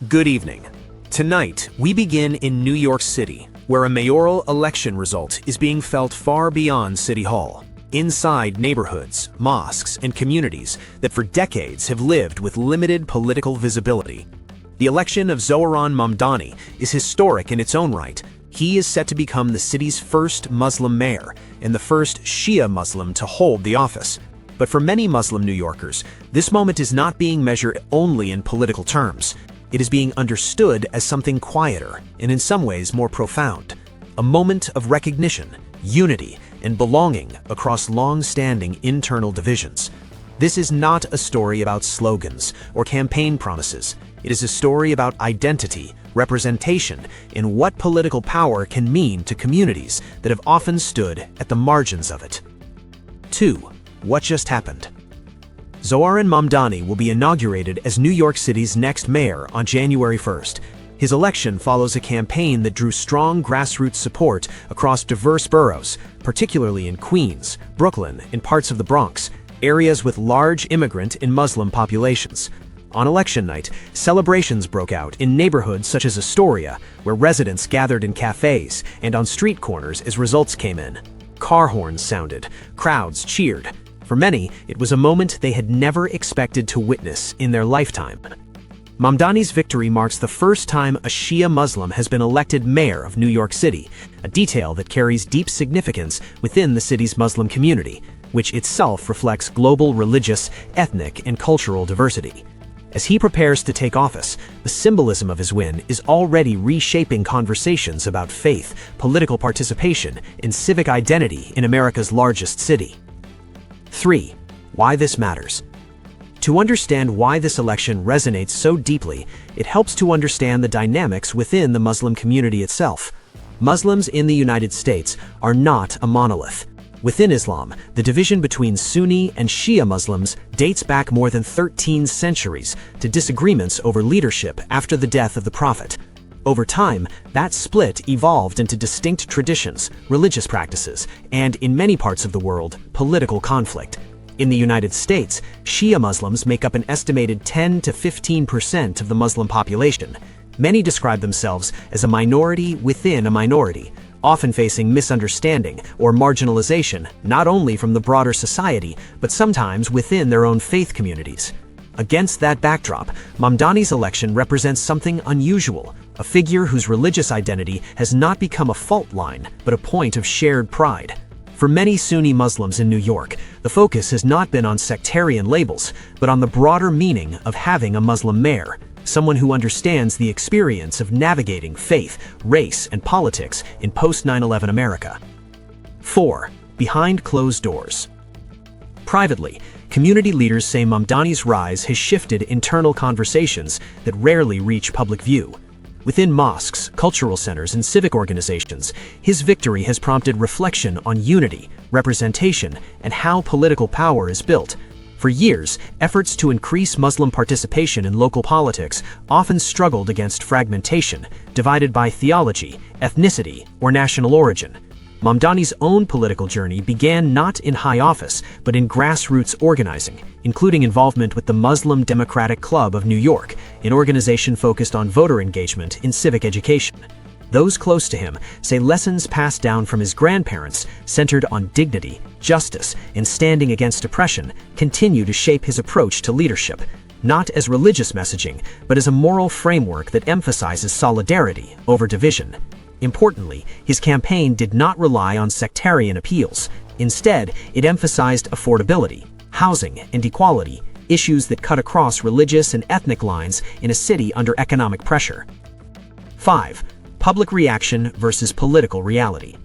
Good evening. Tonight, we begin in New York City, where a mayoral election result is being felt far beyond City Hall, inside neighborhoods, mosques, and communities that for decades have lived with limited political visibility. The election of Zohran Mamdani is historic in its own right. He is set to become the city's first Muslim mayor and the first Shia Muslim to hold the office. But for many Muslim New Yorkers, this moment is not being measured only in political terms. It is being understood as something quieter and in some ways more profound. A moment of recognition, unity, and belonging across long-standing internal divisions. This is not a story about slogans or campaign promises. It is a story about identity, representation, and what political power can mean to communities that have often stood at the margins of it. 2. What just happened? Zohran Mamdani will be inaugurated as New York City's next mayor on January 1st. His election follows a campaign that drew strong grassroots support across diverse boroughs, particularly in Queens, Brooklyn, and parts of the Bronx, areas with large immigrant and Muslim populations. On election night, celebrations broke out in neighborhoods such as Astoria, where residents gathered in cafes and on street corners as results came in. Car horns sounded, crowds cheered. For many, it was a moment they had never expected to witness in their lifetime. Mamdani's victory marks the first time a Shia Muslim has been elected mayor of New York City, a detail that carries deep significance within the city's Muslim community, which itself reflects global religious, ethnic, and cultural diversity. As he prepares to take office, the symbolism of his win is already reshaping conversations about faith, political participation, and civic identity in America's largest city. 3. Why this matters. To understand why this election resonates so deeply, it helps to understand the dynamics within the Muslim community itself. Muslims in the United States are not a monolith. Within Islam, the division between Sunni and Shia Muslims dates back more than 13 centuries to disagreements over leadership after the death of the Prophet. Over time, that split evolved into distinct traditions, religious practices, and, in many parts of the world, political conflict. In the United States, Shia Muslims make up an estimated 10 to 15% of the Muslim population. Many describe themselves as a minority within a minority, often facing misunderstanding or marginalization not only from the broader society, but sometimes within their own faith communities. Against that backdrop, Mamdani's election represents something unusual, a figure whose religious identity has not become a fault line, but a point of shared pride. For many Sunni Muslims in New York, the focus has not been on sectarian labels, but on the broader meaning of having a Muslim mayor, someone who understands the experience of navigating faith, race, and politics in post-9/11 America. 4. Behind closed doors. Privately, community leaders say Mamdani's rise has shifted internal conversations that rarely reach public view. Within mosques, cultural centers, and civic organizations, his victory has prompted reflection on unity, representation, and how political power is built. For years, efforts to increase Muslim participation in local politics often struggled against fragmentation, divided by theology, ethnicity, or national origin. Mamdani's own political journey began not in high office, but in grassroots organizing, including involvement with the Muslim Democratic Club of New York, an organization focused on voter engagement in civic education. Those close to him say lessons passed down from his grandparents, centered on dignity, justice, and standing against oppression, continue to shape his approach to leadership, not as religious messaging, but as a moral framework that emphasizes solidarity over division. Importantly, his campaign did not rely on sectarian appeals. Instead, it emphasized affordability, housing, and equality, issues that cut across religious and ethnic lines in a city under economic pressure. 5. Public reaction versus political reality.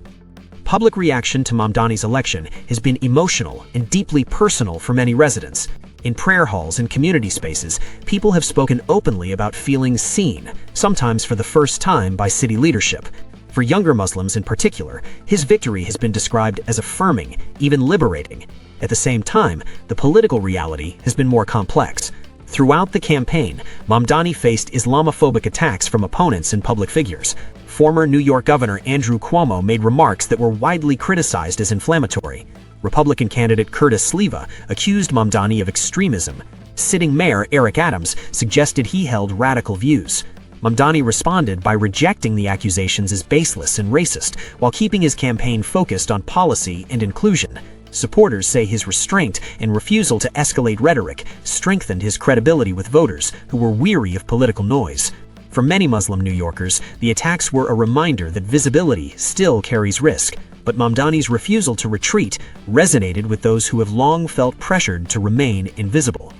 Public reaction to Mamdani's election has been emotional and deeply personal for many residents. In prayer halls and community spaces, people have spoken openly about feeling seen, sometimes for the first time by city leadership. For younger Muslims in particular, his victory has been described as affirming, even liberating. At the same time, the political reality has been more complex. Throughout the campaign, Mamdani faced Islamophobic attacks from opponents and public figures. Former New York Governor Andrew Cuomo made remarks that were widely criticized as inflammatory. Republican candidate Curtis Sliva accused Mamdani of extremism. Sitting mayor Eric Adams suggested he held radical views. Mamdani responded by rejecting the accusations as baseless and racist, while keeping his campaign focused on policy and inclusion. Supporters say his restraint and refusal to escalate rhetoric strengthened his credibility with voters who were weary of political noise. For many Muslim New Yorkers, the attacks were a reminder that visibility still carries risk, but Mamdani's refusal to retreat resonated with those who have long felt pressured to remain invisible.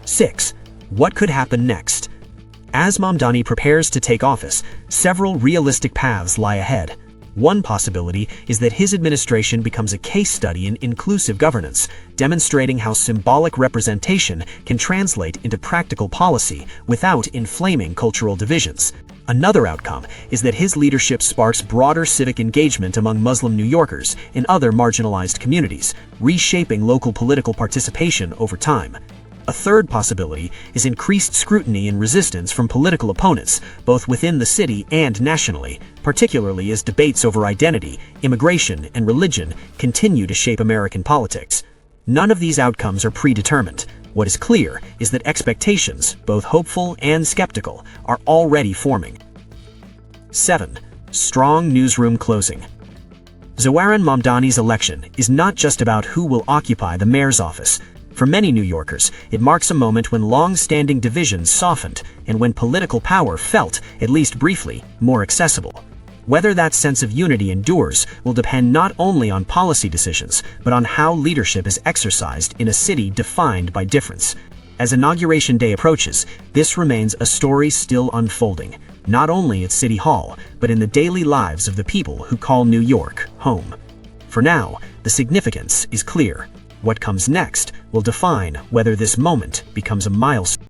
6. What could happen next? As Mamdani prepares to take office, several realistic paths lie ahead. One possibility is that his administration becomes a case study in inclusive governance, demonstrating how symbolic representation can translate into practical policy without inflaming cultural divisions. Another outcome is that his leadership sparks broader civic engagement among Muslim New Yorkers and other marginalized communities, reshaping local political participation over time. A third possibility is increased scrutiny and resistance from political opponents, both within the city and nationally, particularly as debates over identity, immigration, and religion continue to shape American politics. None of these outcomes are predetermined. What is clear is that expectations, both hopeful and skeptical, are already forming. 7. Strong newsroom closing. Zohran Mamdani's election is not just about who will occupy the mayor's office. For many New Yorkers, it marks a moment when long-standing divisions softened and when political power felt, at least briefly, more accessible. Whether that sense of unity endures will depend not only on policy decisions, but on how leadership is exercised in a city defined by difference. As Inauguration Day approaches, this remains a story still unfolding, not only at City Hall, but in the daily lives of the people who call New York home. For now, the significance is clear. What comes next will define whether this moment becomes a milestone.